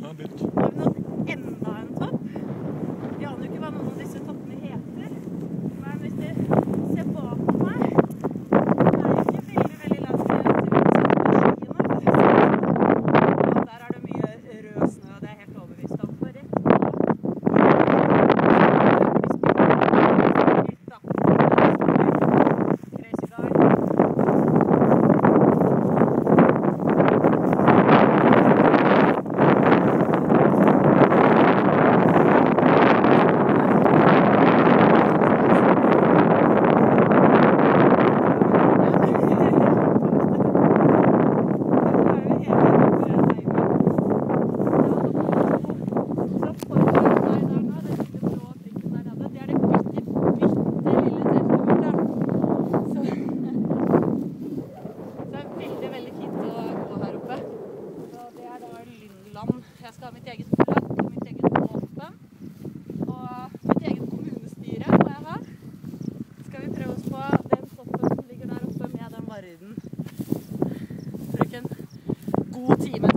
Ja, litt. Har vi nådd enda en topp? Vi aner jo ikke hva noen av disse toppene heter. Men hvis de ser bak meg, det er jo ikke veldig langt til skiene. Og der er det mye rød snø, det er jeg helt overbevist om. For rett på Crazy guy. Jeg skal ha mitt eget flagg, mitt eget våpen og mitt eget kommunestyre må jeg ha. Skal vi prøve oss på den toppen som ligger der oppe med den varden. Bruke en god time